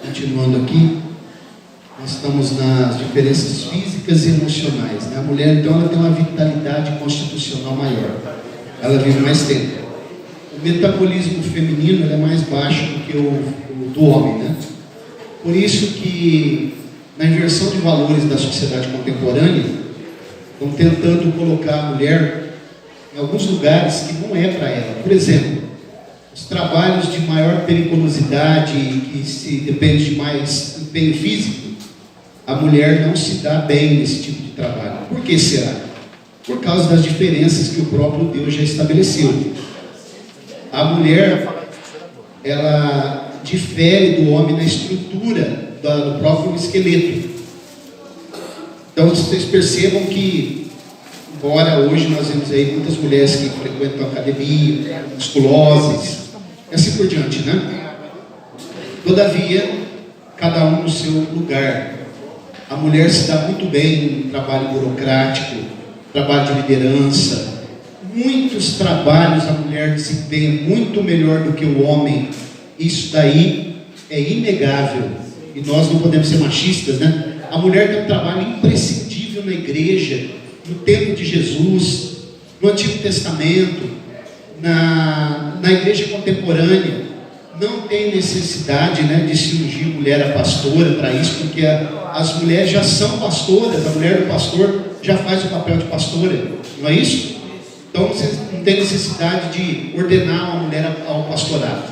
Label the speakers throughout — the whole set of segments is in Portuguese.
Speaker 1: Continuando aqui, nós estamos nas diferenças físicas e emocionais, né? A mulher, então, ela tem uma vitalidade constitucional maior, ela vive mais tempo. O metabolismo feminino ele é mais baixo do que o do homem, né? Por isso que, na inversão de valores da sociedade contemporânea, estão tentando colocar a mulher em alguns lugares que não é para ela. Por exemplo, os trabalhos de maior periculosidade, que se depende de mais empenho físico, a mulher não se dá bem nesse tipo de trabalho. Por que será? Por causa das diferenças que o próprio Deus já estabeleceu. A mulher, ela difere do homem na estrutura do próprio esqueleto. Então vocês percebam que, embora hoje nós vemos aí muitas mulheres que frequentam academia, musculosas, e assim por diante, né? Todavia, cada um no seu lugar. A mulher se dá muito bem no trabalho burocrático, trabalho de liderança. Muitos trabalhos a mulher desempenha muito melhor do que o homem. Isso daí é inegável. E nós não podemos ser machistas, né? A mulher tem um trabalho imprescindível na igreja, no tempo de Jesus, no Antigo Testamento, na igreja contemporânea. Não tem necessidade, né, de se ungir mulher a pastora para isso, porque as mulheres já são pastoras, a mulher do pastor já faz o papel de pastora, não é isso? Então você não tem necessidade de ordenar uma mulher ao pastorado.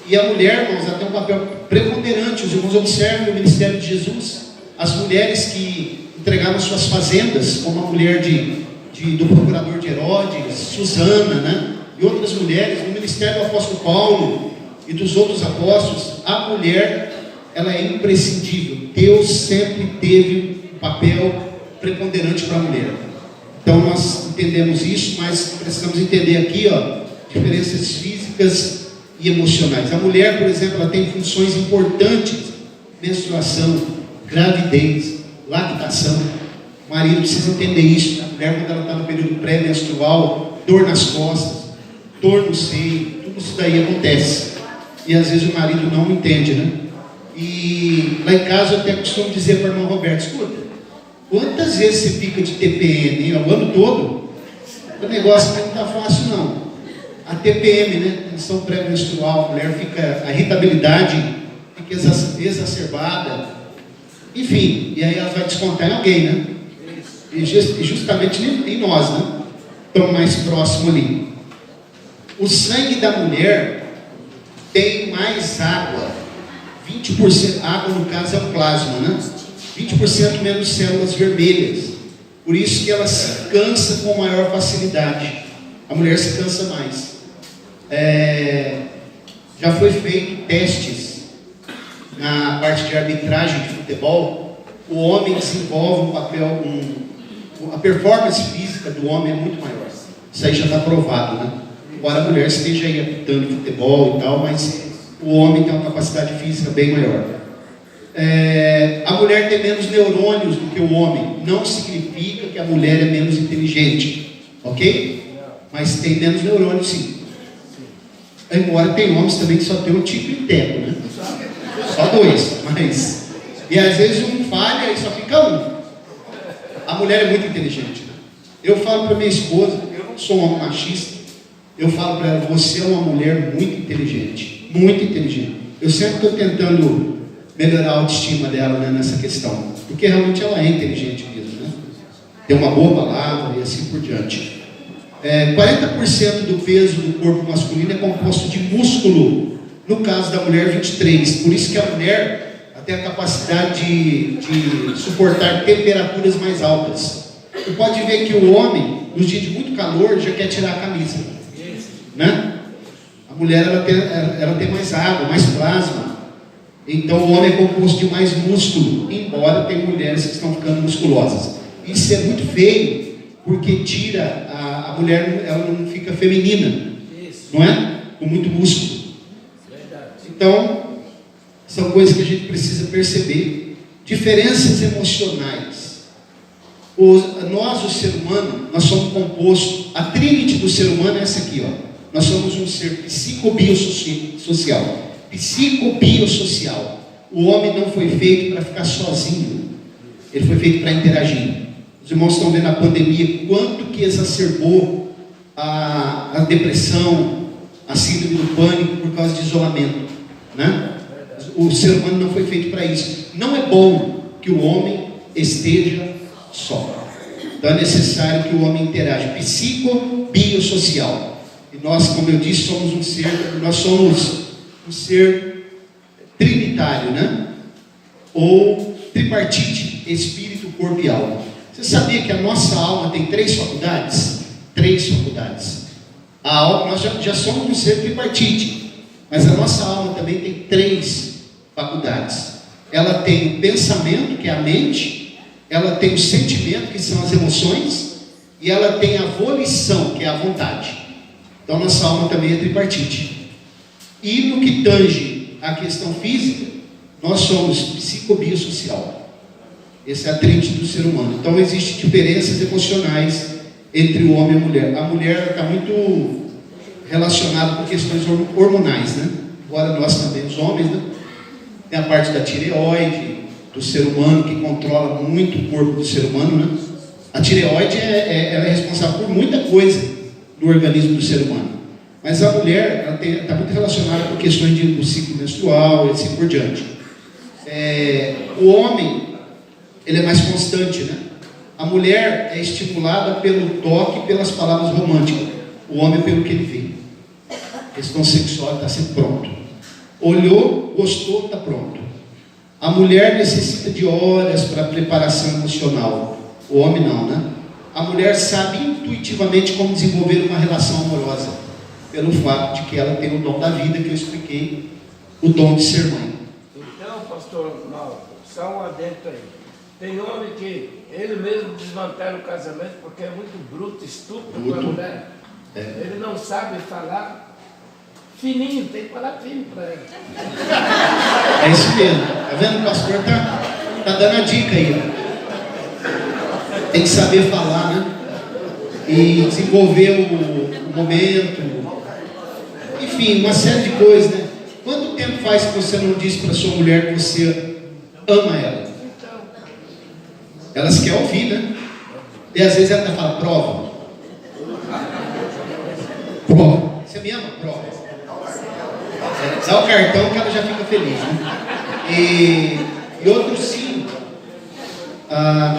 Speaker 1: E a mulher, irmãos, ela tem um papel preponderante. Os irmãos observam no ministério de Jesus, as mulheres que entregavam suas fazendas, como a mulher do procurador de Herodes, Susana, né? E outras mulheres, no ministério do apóstolo Paulo e dos outros apóstolos, a mulher, ela é imprescindível. Deus sempre teve um papel preponderante para a mulher. Então nós entendemos isso, mas precisamos entender aqui, diferenças físicas e emocionais. A mulher, por exemplo, ela tem funções importantes: menstruação, gravidez, lactação. O marido precisa entender isso. A mulher, quando ela está no período pré-menstrual, dor nas costas, dor no seio, tudo isso daí acontece. E às vezes o marido não entende, né? E lá em casa eu até costumo dizer para o irmão Roberto: escuta, quantas vezes você fica de TPM o ano todo? O negócio não está fácil, não. A TPM, né? Tensão pré-menstrual, a mulher fica, a irritabilidade fica exacerbada, enfim, e aí ela vai descontar em alguém, né? E justamente em nós, né? Estamos mais próximos ali. O sangue da mulher tem mais água, 20%, água no caso é o plasma, né? 20% menos células vermelhas. Por isso que ela se cansa com maior facilidade. A mulher se cansa mais. Já foi feito testes na parte de arbitragem de futebol. O homem desenvolve um papel, a performance física do homem é muito maior. Isso aí já está provado, né? Embora a mulher esteja aí apitando futebol e tal, mas o homem tem uma capacidade física bem maior. A mulher tem menos neurônios do que o homem. Não significa que a mulher é menos inteligente, ok? Mas tem menos neurônios, sim. Embora tem homens também que só tem um tipo e teco, né? Só dois, mas... E às vezes um falha e só fica um. A mulher é muito inteligente, né? Eu falo para minha esposa, eu não sou um homem machista, eu falo para ela: você é uma mulher muito inteligente, muito inteligente. Eu sempre estou tentando melhorar a autoestima dela, né, nessa questão, porque realmente ela é inteligente mesmo, né? Tem uma boa palavra e assim por diante. 40% do peso do corpo masculino é composto de músculo. No caso da mulher, 23%. Por isso que a mulher tem a capacidade de suportar temperaturas mais altas. Você pode ver que o homem, nos dias de muito calor, já quer tirar a camisa, né? A mulher, ela tem mais água, mais plasma. Então o homem é composto de mais músculo, embora tenha mulheres que estão ficando musculosas. Isso é muito feio, porque tira a mulher, ela não fica feminina, não é? Com muito músculo. Então, são coisas que a gente precisa perceber. Diferenças emocionais. Nós, o ser humano, nós somos compostos, a tríade do ser humano é essa aqui, Nós somos um ser psicobiosocial. Psicobiosocial. O homem não foi feito para ficar sozinho, ele foi feito para interagir. Os irmãos estão vendo a pandemia, quanto que exacerbou a depressão, a síndrome do pânico por causa de isolamento, né? O ser humano não foi feito para isso. Não é bom que o homem esteja só. Então é necessário que o homem interaja, psico-biosocial. E nós, como eu disse, somos um ser trinitário, né? Ou tripartite, espírito, corpo e alma. Você sabia que a nossa alma tem 3 faculdades? 3 faculdades. A alma, nós já somos um ser tripartite, mas a nossa alma também tem 3 faculdades. Ela tem o pensamento, que é a mente, ela tem o sentimento, que são as emoções, e ela tem a volição, que é a vontade. Então nossa alma também é tripartite. E no que tange a questão física, nós somos psicobiosocial. Essa é a tríade do ser humano. Então existem diferenças emocionais entre o homem e a mulher. A mulher está muito relacionada com questões hormonais, né? Agora nós também, os homens, né? Tem a parte da tireoide do ser humano, que controla muito o corpo do ser humano, né? A tireoide ela é responsável por muita coisa no organismo do ser humano. Mas a mulher, ela está muito relacionada com questões do ciclo menstrual, e assim por diante. O homem, ele é mais constante, né? A mulher é estimulada pelo toque e pelas palavras românticas. O homem pelo que ele vê. A questão sexual está sempre pronto. Olhou, gostou, está pronto. A mulher necessita de horas para preparação emocional. O homem não, né? A mulher sabe intuitivamente como desenvolver uma relação amorosa, pelo fato de que ela tem o dom da vida, que eu expliquei, o dom de ser mãe.
Speaker 2: Então, pastor Mauro, só um adentro aí. Tem homem que ele mesmo desmantela o casamento porque é muito bruto, estúpido com a mulher. Ele não sabe falar fininho, tem que falar fino para ele.
Speaker 1: É isso mesmo. Tá vendo? O pastor tá dando a dica aí, ó. Tem que saber falar, né? E desenvolver o momento. Enfim, uma série de coisas, né? Quanto tempo faz que você não diz para sua mulher que você ama ela? Elas querem ouvir, né? E às vezes ela ainda fala, prova. Prova. Você me ama? Prova. Dá o cartão que ela já fica feliz, né? E outro sim.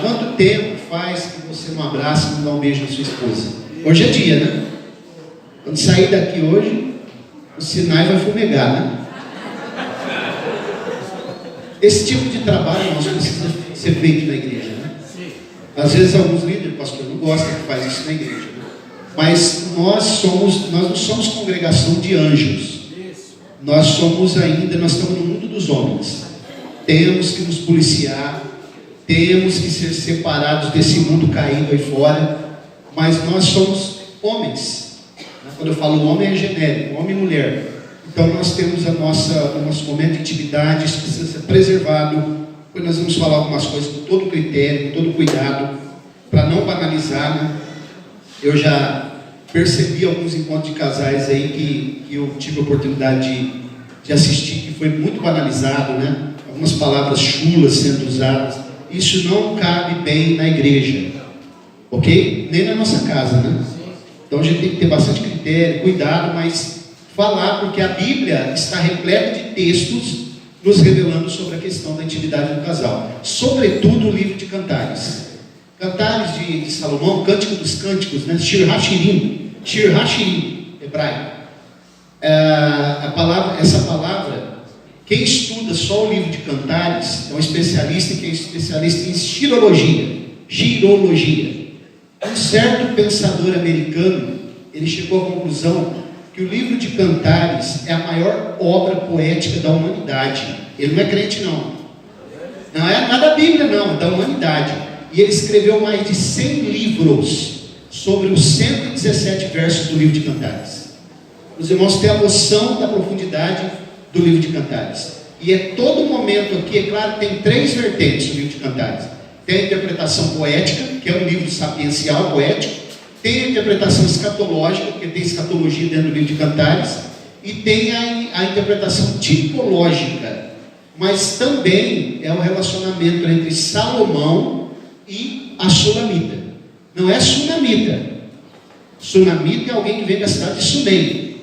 Speaker 1: Quanto tempo faz que você não abraça e não dá um beijo na sua esposa? Hoje é dia, né? Quando sair daqui hoje, o Sinai vai fumegar, né? Esse tipo de trabalho nosso precisa ser feito na igreja, né? Às vezes alguns líderes, pastor, não gostam que faz isso na igreja, né? Mas nós não somos congregação de anjos. Nós estamos no mundo dos homens. Temos que nos policiar, temos que ser separados desse mundo caído aí fora, mas nós somos homens. Quando eu falo homem é genérico, homem e mulher. Então nós temos o nosso momento de intimidade, isso precisa ser preservado. Depois nós vamos falar algumas coisas com todo critério, com todo cuidado, para não banalizar, né? Eu já percebi alguns encontros de casais aí que eu tive a oportunidade de assistir, que foi muito banalizado, né? Algumas palavras chulas sendo usadas. Isso não cabe bem na igreja, ok? Nem na nossa casa, né? Então a gente tem que ter bastante critério, cuidado, mas falar, porque a Bíblia está repleta de textos nos revelando sobre a questão da intimidade do casal. Sobretudo o livro de Cantares. Cantares de Salomão, Cântico dos Cânticos, né? Shir HaShirim, hebraico. Essa palavra, quem estuda só o livro de Cantares é um especialista, que é especialista em girologia. Um certo pensador americano, ele chegou à conclusão que o livro de Cantares é a maior obra poética da humanidade. Ele não é crente, não. Não é nada da Bíblia, não, é da humanidade. E ele escreveu mais de 100 livros sobre os 117 versos do livro de Cantares. Os irmãos têm a noção da profundidade do livro de Cantares. E todo momento aqui, é claro, tem 3 vertentes do livro de Cantares. Tem a interpretação poética, que é um livro sapiencial poético. Tem a interpretação escatológica, porque tem escatologia dentro do livro de Cantares. E tem a interpretação tipológica, mas também é o relacionamento entre Salomão e a Sulamita. Não é Sunamita. Sunamita é alguém que vem da cidade de Sunem.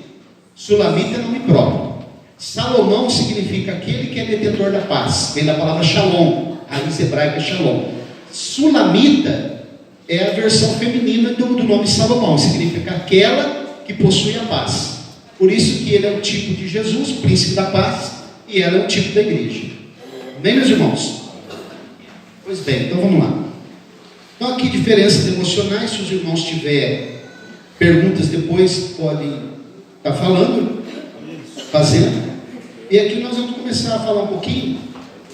Speaker 1: Sulamita é nome próprio. Salomão significa aquele que é detentor da paz. Vem da palavra Shalom, raiz hebraica Shalom. Sulamita é a versão feminina do nome Salomão. Significa aquela que possui a paz. Por isso que ele é o tipo de Jesus, príncipe da paz, e ela é o tipo da igreja. Bem, meus irmãos? Pois bem, então vamos lá. Então aqui diferenças emocionais. Se os irmãos tiverem perguntas depois, podem estar falando, fazendo. E aqui nós vamos começar a falar um pouquinho,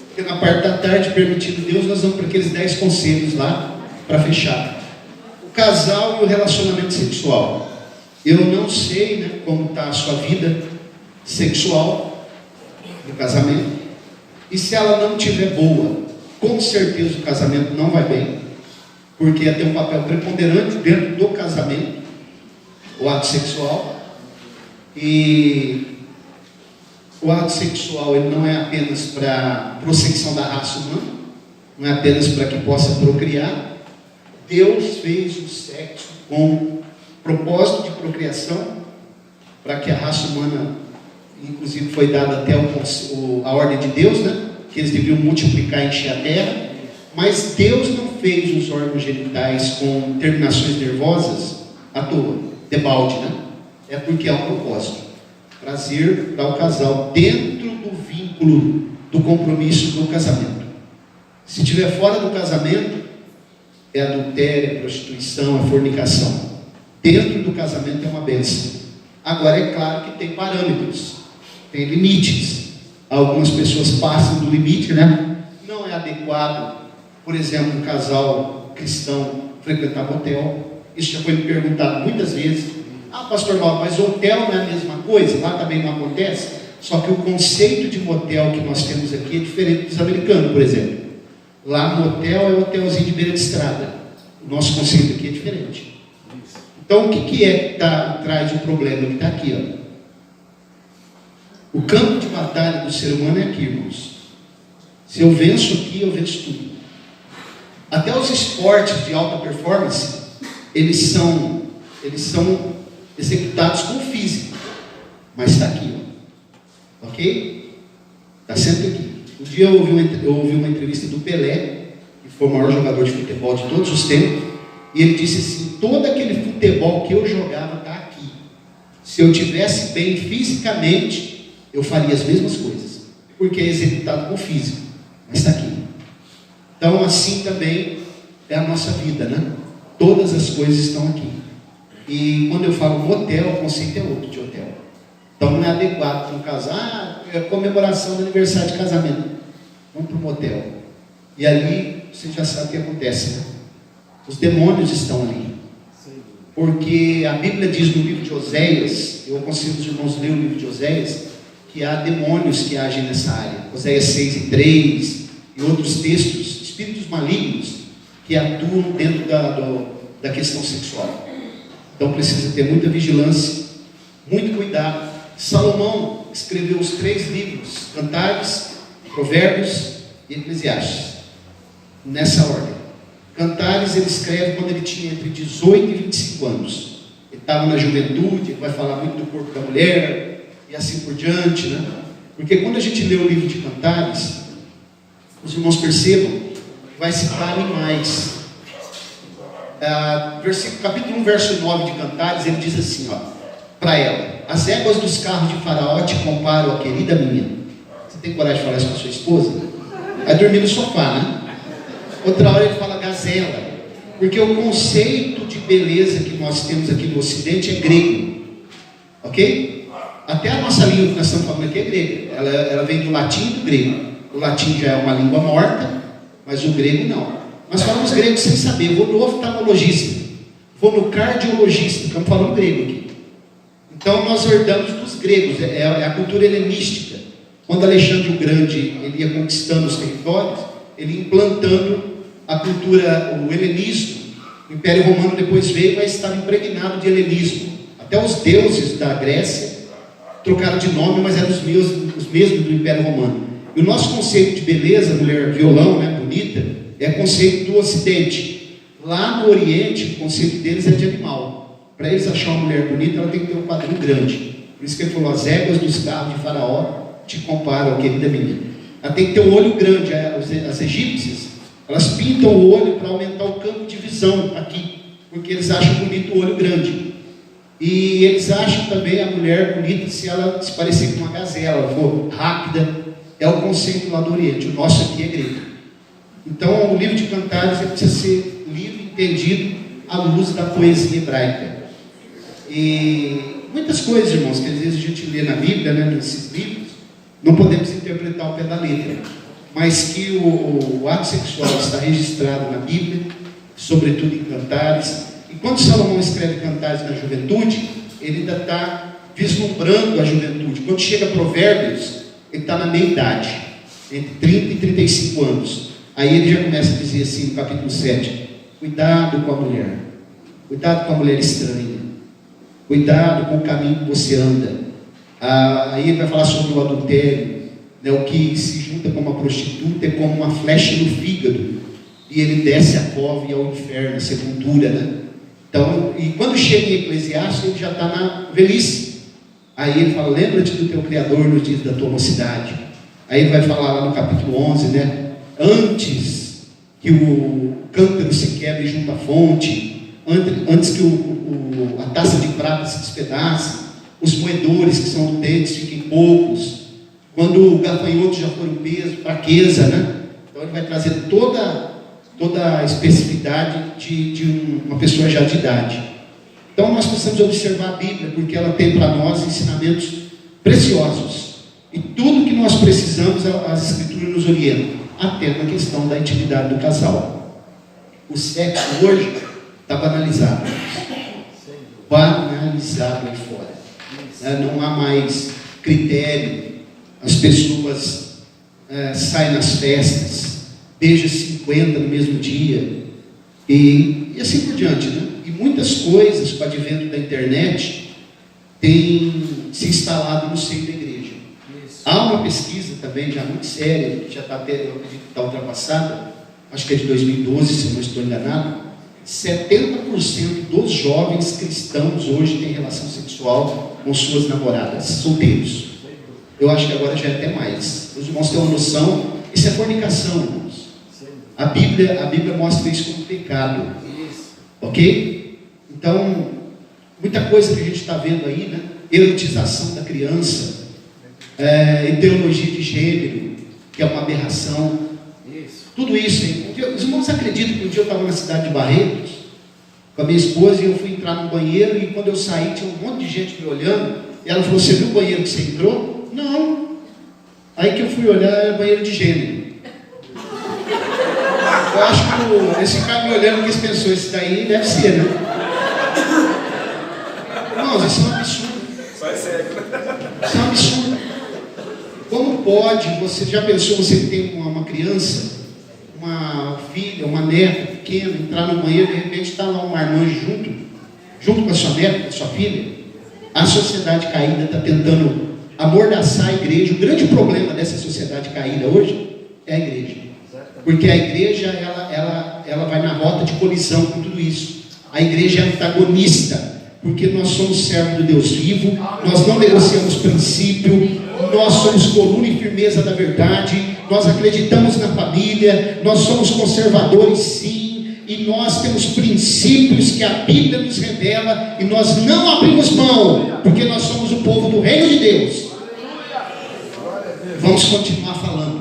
Speaker 1: porque na parte da tarde, permitindo Deus, nós vamos para aqueles 10 conselhos lá, para fechar. O casal e o relacionamento sexual. Eu não sei, né, como está a sua vida sexual do casamento. E se ela não estiver boa, com certeza o casamento não vai bem. Porque tem um papel preponderante dentro do casamento, o ato sexual. E o ato sexual ele não é apenas para prosseguição da raça humana, não é apenas para que possa procriar. Deus fez o sexo com propósito de procriação, para que a raça humana, inclusive foi dada até a ordem de Deus, né? Que eles deviam multiplicar e encher a terra. Mas Deus não fez os órgãos genitais com terminações nervosas à toa, debalde, né? É porque há um propósito. Prazer para o casal dentro do vínculo do compromisso do casamento. Se estiver fora do casamento, é adultério, é prostituição, é fornicação. Dentro do casamento é uma bênção. Agora é claro que tem parâmetros, tem limites. Algumas pessoas passam do limite, né? Não é adequado, por exemplo, um casal cristão frequentar motel. Isso já foi me perguntado muitas vezes. Ah, pastor Mauro, mas hotel não é a mesma coisa? Lá também não acontece? Só que o conceito de motel que nós temos aqui é diferente dos americanos, por exemplo. Lá motel é hotelzinho de beira de estrada. O nosso conceito aqui é diferente. Então o que é que traz o problema? Que está aqui, ó. O campo de batalha do ser humano é aqui, irmãos. Se eu venço aqui, eu venço tudo. Até os esportes de alta performance, eles são executados com físico. Mas está aqui, ó. Ok? Está sempre aqui. Um dia eu ouvi uma entrevista do Pelé, que foi o maior jogador de futebol de todos os tempos, e ele disse assim: todo aquele futebol que eu jogava está aqui. Se eu tivesse bem fisicamente, eu faria as mesmas coisas, porque é executado com físico, mas está aqui. Então assim também é a nossa vida, né? Todas as coisas estão aqui. E quando eu falo motel, o conceito é outro de hotel. Então não é adequado para um casal. É comemoração do aniversário de casamento, vamos para o motel. E ali você já sabe o que acontece, né? Os demônios estão ali. Porque a Bíblia diz no livro de Oséias, eu aconselho os irmãos a ler o livro de Oséias, que há demônios que agem nessa área. Oséias 6:3 e outros textos, espíritos malignos que atuam dentro da questão sexual. Então precisa ter muita vigilância, muito cuidado. Salomão escreveu os 3 livros: Cantares, Provérbios e Eclesiastes, nessa ordem. Cantares ele escreve quando ele tinha entre 18 e 25 anos. Ele estava na juventude, ele vai falar muito do corpo da mulher e assim por diante, né? Porque quando a gente lê o livro de Cantares, os irmãos percebam que vai citar animais. Capítulo 1, verso 9 de Cantares, ele diz assim, ó, para ela: as éguas dos carros de Faraó te comparo a querida minha. Você tem coragem de falar isso com a sua esposa? Vai dormir no sofá, né? Outra hora ele fala gazela, porque o conceito de beleza que nós temos aqui no Ocidente é grego, ok? Até a nossa língua que nós estamos falando aqui é grega, ela vem do latim e do grego. O latim já é uma língua morta, mas o grego não. Nós falamos grego sem saber. Vou no oftalmologista, vou no cardiologista, estamos falando grego aqui. Então nós herdamos dos gregos, é a cultura helenística. Quando Alexandre o Grande ele ia conquistando os territórios, ele ia implantando a cultura, o helenismo. O Império Romano depois veio, mas estava impregnado de helenismo. Até os deuses da Grécia trocaram de nome, mas eram os mesmos do Império Romano. E o nosso conceito de beleza, mulher violão, né, bonita, é conceito do Ocidente. Lá no Oriente, o conceito deles é de animal. Para eles achar uma mulher bonita, ela tem que ter um quadril grande. Por isso que ele falou, as éguas dos carros de Faraó te comparam, querida menina. Ela tem que ter um olho grande. As egípcias, elas pintam o olho para aumentar o campo de visão aqui, porque eles acham bonito o olho grande. E eles acham também a mulher bonita se ela se parecer com uma gazela, for rápida. É o conceito lá do Oriente. O nosso aqui é grego. Então, o livro de Cantares precisa ser lido e entendido à luz da poesia hebraica. E muitas coisas, irmãos, que às vezes a gente lê na Bíblia, né, nesses livros, não podemos interpretar ao pé da letra, mas que o ato sexual está registrado na Bíblia, sobretudo em Cantares. E quando Salomão escreve Cantares na juventude, ele ainda está vislumbrando a juventude. Quando chega a Provérbios, ele está na meia-idade, entre 30 e 35 anos. Aí ele já começa a dizer assim, no capítulo 7, cuidado com a mulher estranha, cuidado com o caminho que você anda. Aí ele vai falar sobre o adultério, né, o que se junta com uma prostituta é como uma flecha no fígado, e ele desce a cova e ao inferno, a sepultura, né? Então, e quando chega em Eclesiastes, ele já está na velhice. Aí ele fala, lembra-te do teu Criador nos dias da tua mocidade. Aí ele vai falar lá no capítulo 11, né? Antes que o cântaro se quebre junto à fonte, antes que a taça de prata se despedace, os moedores que são utentes fiquem poucos, quando o gafanhoto já for um peso, fraqueza, né? Então ele vai trazer toda a especificidade de uma pessoa já de idade. Então nós precisamos observar a Bíblia, porque ela tem para nós ensinamentos preciosos. E tudo que nós precisamos, as Escrituras nos orientam, até na questão da intimidade do casal. O sexo hoje está banalizado. Banalizado aí fora. Não há mais critério. As pessoas saem nas festas, beijam 50 no mesmo dia, e assim por diante, né? E muitas coisas, com o advento da internet, têm se instalado no seio da igreja. Há uma pesquisa também, já muito séria, que já está até, eu acredito que está ultrapassada, acho que é de 2012, se eu não estou enganado, 70% dos jovens cristãos hoje têm relação sexual com suas namoradas, solteiros. Eu acho que agora já é até mais. Os irmãos têm uma noção, isso é fornicação, irmãos. A Bíblia mostra isso como pecado. Ok? Então, muita coisa que a gente está vendo aí, né? Erotização da criança, ideologia de gênero, que é uma aberração. Tudo isso, hein? Os irmãos acreditam que um dia eu estava na cidade de Barretos, com a minha esposa, e eu fui entrar no banheiro, e quando eu saí, tinha um monte de gente me olhando, e ela falou, você viu o banheiro que você entrou? Não. Aí que eu fui olhar, era banheiro de gênero. Eu acho que esse cara me olhando, que eles pensou, esse daí deve ser, né? Irmãos, isso é um absurdo. Isso é um absurdo. Como pode, você já pensou, você que tem uma criança, uma filha, uma neta pequena, entrar no banheiro e de repente está lá um marmanjo junto com a sua neta, com a sua filha? A sociedade caída está tentando amordaçar a igreja. O grande problema dessa sociedade caída hoje é a igreja. Porque a igreja, ela vai na rota de colisão com tudo isso. A igreja é antagonista, porque nós somos servos do Deus vivo, nós não negociamos princípio, nós somos coluna e firmeza da verdade, nós acreditamos na família, nós somos conservadores sim, e nós temos princípios que a Bíblia nos revela, e nós não abrimos mão, porque nós somos o povo do reino de Deus. Vamos continuar falando.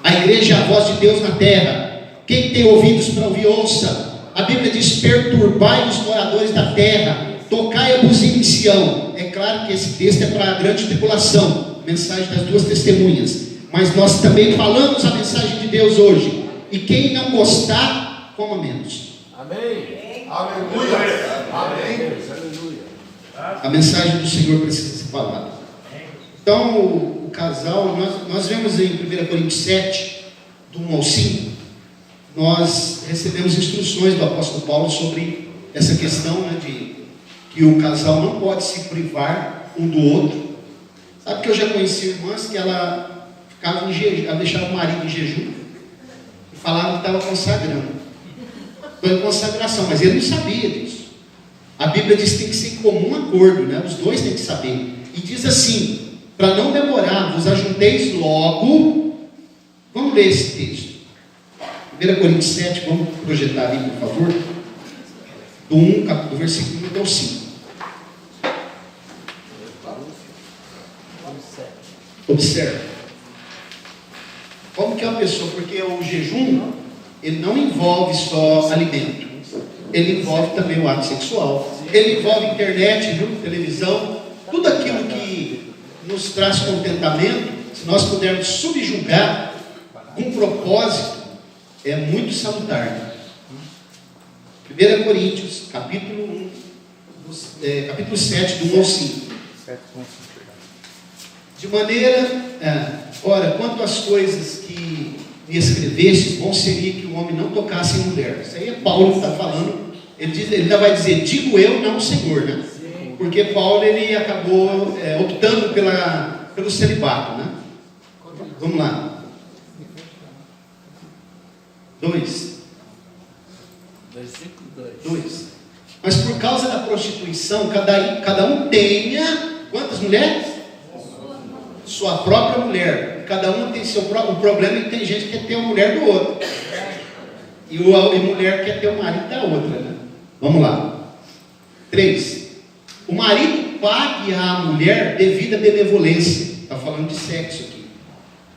Speaker 1: A igreja é a voz de Deus na terra. Quem tem ouvidos para ouvir, ouça. A Bíblia diz, perturbai os moradores da terra, tocai a buzina em Sião. É claro que esse texto é para a grande tribulação, mensagem das duas testemunhas, mas nós também falamos a mensagem de Deus hoje, e quem não gostar, coma menos.
Speaker 2: Amém. Aleluia. Amém. Aleluia.
Speaker 1: A mensagem do Senhor precisa ser falada. Então o casal, nós vemos em 1 Coríntios 7, do 1 ao 5, nós recebemos instruções do apóstolo Paulo sobre essa questão, né, de que o casal não pode se privar um do outro. Sabe que eu já conheci irmãs que ela ela deixava o marido em jejum e falava que estava consagrando. Foi consagração, mas ele não sabia disso. A Bíblia diz que tem que ser em comum acordo, né? Os dois têm que saber. E diz assim, para não demorar, vos ajunteis logo. Vamos ler esse texto. 1 Coríntios 7, vamos projetar ali, por favor. Do versículo 1 ao 5. Observe. Como que é uma pessoa? Porque o jejum, ele não envolve só alimento. Ele envolve também o ato sexual. Ele envolve internet, viu? Televisão. Tudo aquilo que nos traz contentamento, se nós pudermos subjugar com propósito, é muito salutar. 1 Coríntios, capítulo 7, do 1 ao 5. De maneira, ora, quanto às coisas que me escreveste, bom seria que o homem não tocasse em mulher. Isso aí é Paulo que está falando. Ele ainda vai dizer, digo eu, não o Senhor, né? Sim. Porque Paulo, ele acabou optando pelo celibato, né? Vamos lá. 2.
Speaker 2: Versículo
Speaker 1: 2. Mas por causa da prostituição, cada um tenha quantas mulheres? Sua própria mulher. Cada um tem seu próprio. O problema é que tem gente que quer ter a mulher do outro. E mulher quer ter o marido da outra, né? Vamos lá. 3. O marido pague à mulher devida benevolência. Está falando de sexo aqui.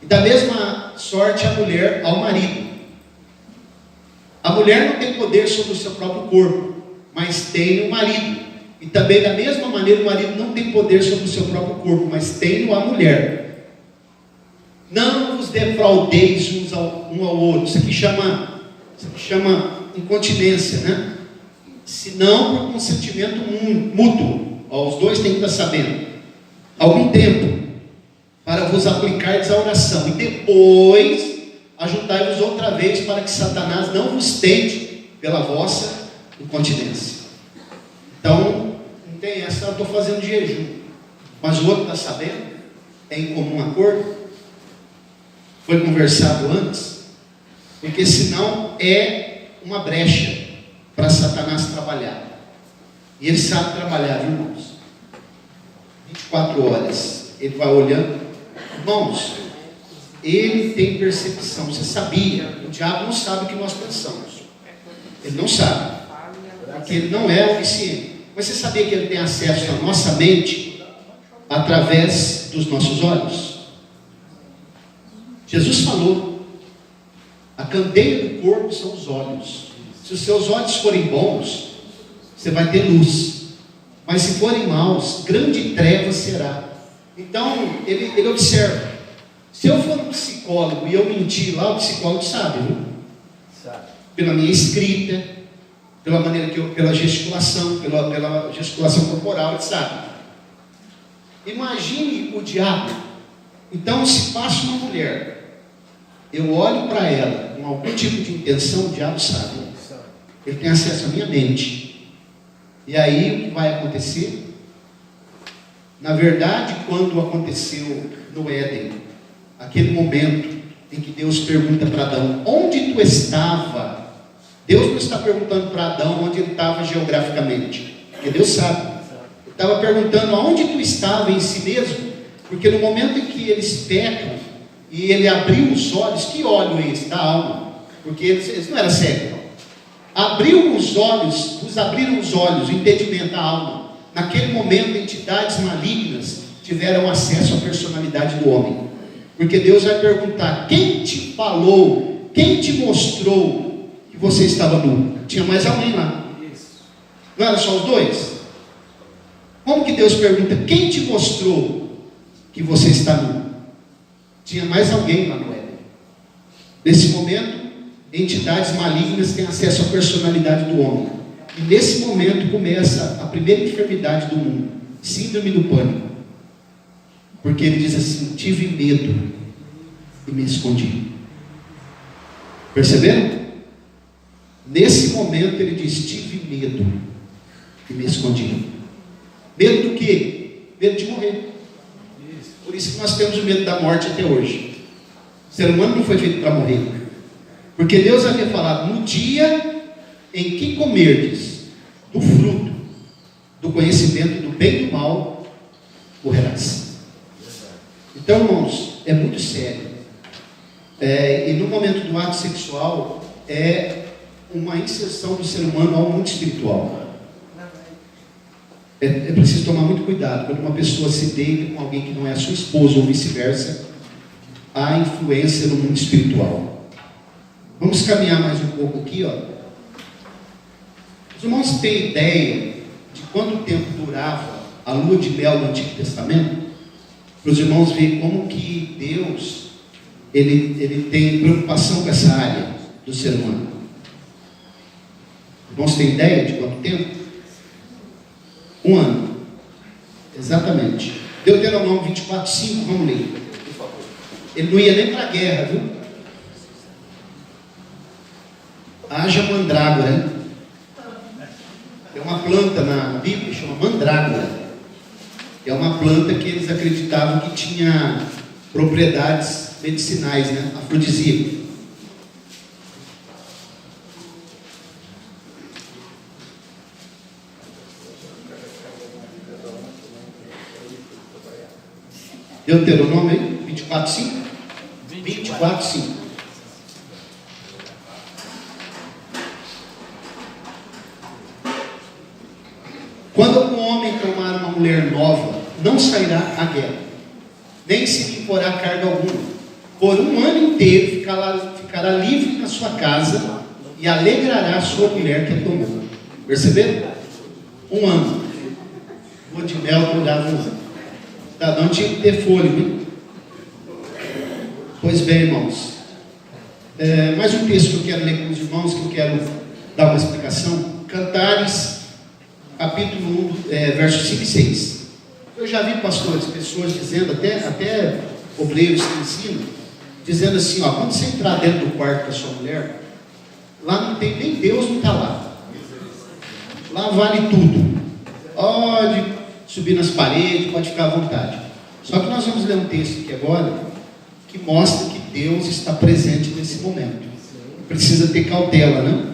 Speaker 1: E da mesma sorte a mulher ao marido. A mulher não tem poder sobre o seu próprio corpo, mas tem o marido. E também da mesma maneira o marido não tem poder sobre o seu próprio corpo, mas tem a mulher. Não vos defraudeis um ao outro. Isso aqui chama incontinência, né? Senão por consentimento mútuo. Os dois têm que estar sabendo. Algum tempo, para vos aplicardes a oração. E depois, ajuntai-vos outra vez, para que Satanás não vos tente pela vossa incontinência. Então, não tem essa, eu estou fazendo jejum. Mas o outro está sabendo? É em comum acordo? Foi conversado antes? Porque senão é uma brecha para Satanás trabalhar. E ele sabe trabalhar, viu, irmãos? 24 horas. Ele vai olhando. Irmãos, ele tem percepção. Você sabia? O diabo não sabe o que nós pensamos. Ele não sabe. Porque ele não é onisciente. Mas você sabia que ele tem acesso à nossa mente através dos nossos olhos? Jesus falou: a candeia do corpo são os olhos. Se os seus olhos forem bons, você vai ter luz. Mas se forem maus, grande treva será. Então, ele observa. Se eu for um psicólogo e eu mentir lá, o psicólogo sabe, viu? Sabe. Pela minha escrita, pela maneira que pela gesticulação, pela gesticulação corporal, ele sabe. Imagine o diabo. Então, se passa uma mulher, eu olho para ela com algum tipo de intenção, o diabo sabe. Ele tem acesso à minha mente. E aí, o que vai acontecer? Na verdade, quando aconteceu no Éden, aquele momento em que Deus pergunta para Adão: onde tu estava? Deus não está perguntando para Adão onde ele estava geograficamente, porque Deus sabe. Ele estava perguntando aonde tu estava em si mesmo, porque no momento em que eles pecam e ele abriu os olhos, que olho é esse? Da alma, porque eles não eram cegos. Abriu os olhos, vos abriram os olhos, o entendimento da alma. Naquele momento, entidades malignas tiveram acesso à personalidade do homem. Porque Deus vai perguntar: quem te falou, quem te mostrou que você estava nu? Tinha mais alguém lá. Não era só os dois? Como que Deus pergunta: quem te mostrou que você está nu? Tinha mais alguém lá no Éden. Nesse momento, entidades malignas têm acesso à personalidade do homem. E nesse momento começa a primeira enfermidade do mundo: síndrome do pânico. Porque ele diz assim: tive medo e me escondi. Perceberam? Nesse momento ele diz: tive medo e me escondi. Medo do quê? Medo de morrer. Por isso que nós temos o medo da morte até hoje. ser humano não foi feito para morrer. Porque Deus havia falado: no dia em que comerdes do fruto do conhecimento do bem e do mal, morrerás. Então, irmãos, é muito sério. E no momento do ato sexual, é uma inserção do ser humano ao mundo espiritual. É preciso tomar muito cuidado quando uma pessoa se deita com alguém que não é a sua esposa ou vice-versa. Há influência no mundo espiritual. Vamos caminhar mais um pouco aqui, ó. Os irmãos têm ideia de quanto tempo durava a lua de mel no Antigo Testamento? Para os irmãos verem como que Deus ele tem preocupação com essa área do ser humano. Os irmãos têm ideia de quanto tempo? 1 ano. Exatamente. Deuteronômio 24:5, vamos ler, por favor. Ele não ia nem para a guerra, viu? Haja mandrágora, né? Tem uma planta na Bíblia que chama mandrágora. É uma planta que eles acreditavam que tinha propriedades medicinais, né? Afrodisíacas. Deuteronômio 24:5. 24:5. Quando um homem tomar uma mulher nova, não sairá à guerra, nem se lhe imporá carga alguma. Por 1 ano inteiro ficará livre na sua casa e alegrará a sua mulher que a tomou. Perceberam? 1 ano. Lua de mel durava 1 ano. Não tinha que ter fôlego, hein? Pois bem, irmãos. Mais um texto que eu quero ler com os irmãos, que eu quero dar uma explicação. Cantares, capítulo 1, versos 5 e 6. Eu já vi pastores, pessoas dizendo, até obreiros que ensinam, dizendo assim, ó, quando você entrar dentro do quarto da sua mulher, lá não tem nem Deus, não está lá. Lá vale tudo. Pode subir nas paredes, pode ficar à vontade. Só que nós vamos ler um texto aqui agora, que mostra que Deus está presente nesse momento. Precisa ter cautela, né?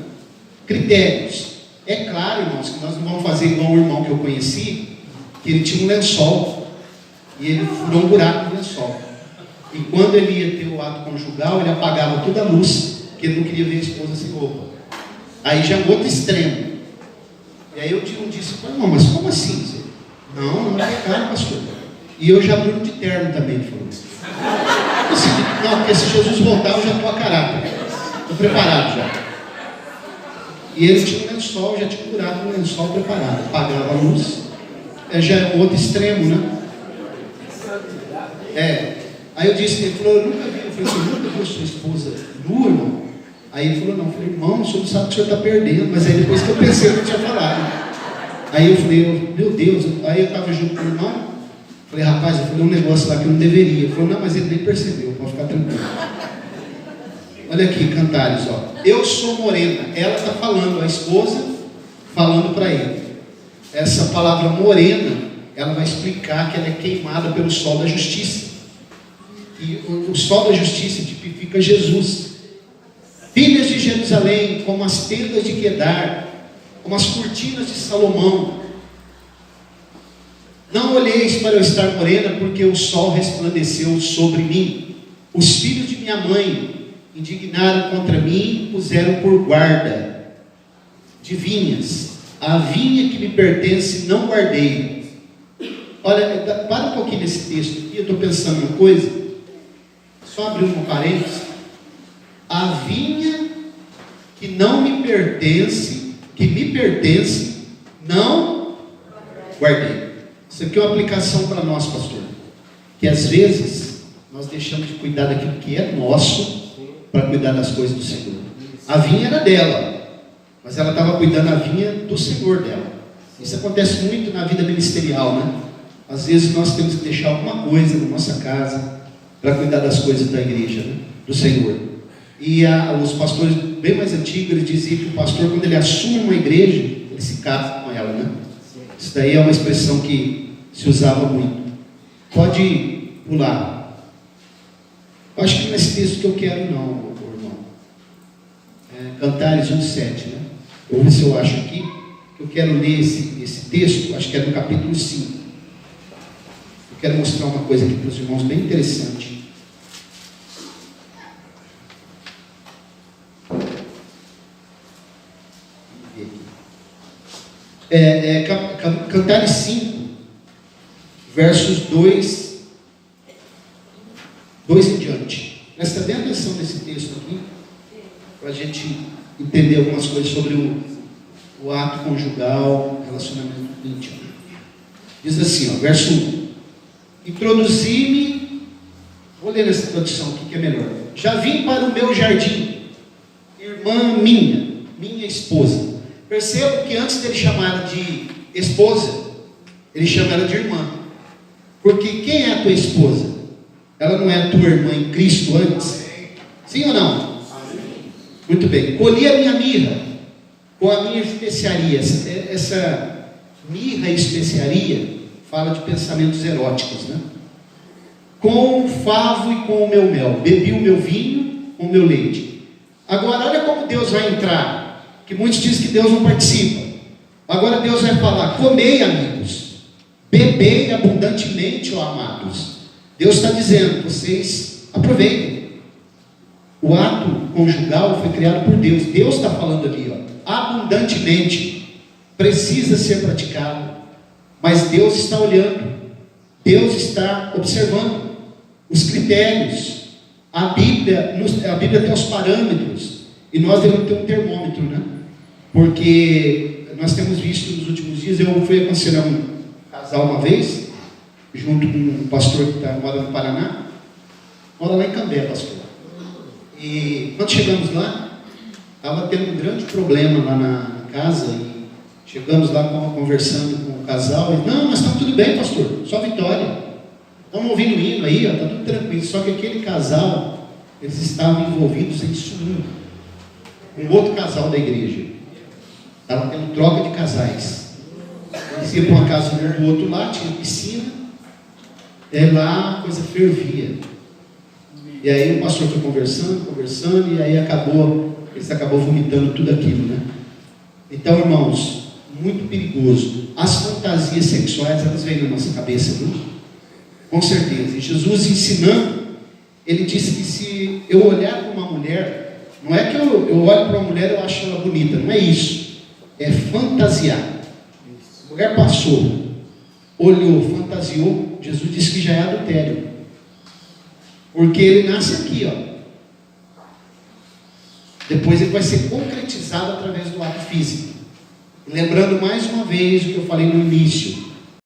Speaker 1: Critérios. É claro, irmãos, que nós não vamos fazer igual o irmão que eu conheci, que ele tinha um lençol, e ele furou um buraco no lençol. E quando ele ia ter o ato conjugal, ele apagava toda a luz, porque ele não queria ver a esposa sem roupa. Aí já é um outro extremo. E aí eu disse, irmão, mas como assim? Não é pecado, pastor. E eu já durmo de terno também, ele falou. Não, porque se Jesus voltar, eu já estou a caráter. Estou preparado já. E ele tinha um lençol, já tinha curado um lençol preparado. Apagava a luz. Já é outro extremo, né? Aí eu disse, ele falou, eu nunca vi. Eu falei, você nunca viu sua esposa nua, irmão? Aí ele falou, não. Eu falei, irmão, o senhor não sabe que o senhor está perdendo. Mas aí depois que eu pensei, eu não tinha falado. Aí eu falei, meu Deus. Aí eu estava junto com o irmão. Falei, rapaz, eu falei um negócio lá que eu não deveria. Ele falou, não, mas ele nem percebeu, pode ficar tranquilo. Olha aqui, Cantares, ó. Eu sou morena. Ela está falando, a esposa falando para ele. Essa palavra morena, ela vai explicar que ela é queimada pelo sol da justiça. E o sol da justiça tipifica Jesus. Filhas de Jerusalém, como as tendas de Quedar, como as cortinas de Salomão. Não olheis para eu estar morena, porque o sol resplandeceu sobre mim. Os filhos de minha mãe indignaram contra mim, puseram por guarda de vinhas. A vinha que me pertence não guardei. Olha, para um pouquinho nesse texto aqui, eu estou pensando uma coisa. Só abrir um parênteses. A vinha que não me pertence, que me pertence, não guardei. Isso aqui é uma aplicação para nós, pastor. Que às vezes nós deixamos de cuidar daquilo que é nosso para cuidar das coisas do Senhor. A vinha era dela, mas ela estava cuidando da vinha do Senhor dela. Isso acontece muito na vida ministerial, né? Às vezes nós temos que deixar alguma coisa na nossa casa para cuidar das coisas da igreja, né? Do Senhor. E os pastores bem mais antigos, eles diziam que o pastor, quando ele assume uma igreja, ele se casa com ela, né? Isso daí é uma expressão que se usava muito. Pode pular. Eu acho que não é esse texto que eu quero não, irmão. Cantares 1:7, né? Eu vou ver se eu acho aqui. Eu quero ler esse texto, acho que é no capítulo 5. Eu quero mostrar uma coisa aqui para os irmãos bem interessante. Cantares 5, versos 2 em diante. Presta bem atenção nesse texto aqui, para a gente entender algumas coisas sobre o ato conjugal, relacionamento íntimo. Diz assim, verso 1: introduzi-me, vou ler essa tradução aqui que é melhor. Já vim para o meu jardim, irmã minha esposa. Percebo que antes dele chamar ela de esposa, ele chama ela de irmã. Porque quem é a tua esposa? Ela não é a tua irmã em Cristo antes? Sim ou não? Muito bem. Colhi a minha mirra com a minha especiaria. Essa mirra e especiaria fala de pensamentos eróticos, né? Com o favo e com o meu mel. Bebi o meu vinho com o meu leite. Agora, olha como Deus vai entrar. Que muitos dizem que Deus não participa. Agora Deus vai falar: comei, amigos, bebei abundantemente, ó amados. Deus está dizendo: vocês aproveitem. O ato conjugal foi criado por Deus. Deus está falando ali, ó, abundantemente, precisa ser praticado. Mas Deus está olhando, Deus está observando os critérios. A Bíblia tem os parâmetros, e nós devemos ter um termômetro, né? Porque nós temos visto nos últimos dias, eu fui aconselhar um casal uma vez, junto com um pastor que mora no Paraná, mora lá em Cambé, pastor. E quando chegamos lá, estava tendo um grande problema lá na casa, e chegamos lá conversando com o casal, e não, mas está tudo bem, pastor, só vitória. Estamos ouvindo o hino aí, está tudo tranquilo. Só que aquele casal, eles estavam envolvidos em ciúme. Um outro casal da igreja estava tendo troca de casais. Eles iam para uma casa do outro lá, tinha piscina, e lá a coisa fervia. E aí o pastor foi conversando, e aí eles acabou vomitando tudo aquilo, né? Então, irmãos, muito perigoso. As fantasias sexuais, elas vêm na nossa cabeça, viu? Com certeza. E Jesus ensinando, ele disse que se eu olhar para uma mulher, não é que eu olho para uma mulher e eu acho ela bonita, não é isso. É fantasiar. A mulher passou, olhou, fantasiou, Jesus disse que já é adultério. Porque ele nasce aqui, ó. Depois ele vai ser concretizado através do ato físico. Lembrando mais uma vez o que eu falei no início.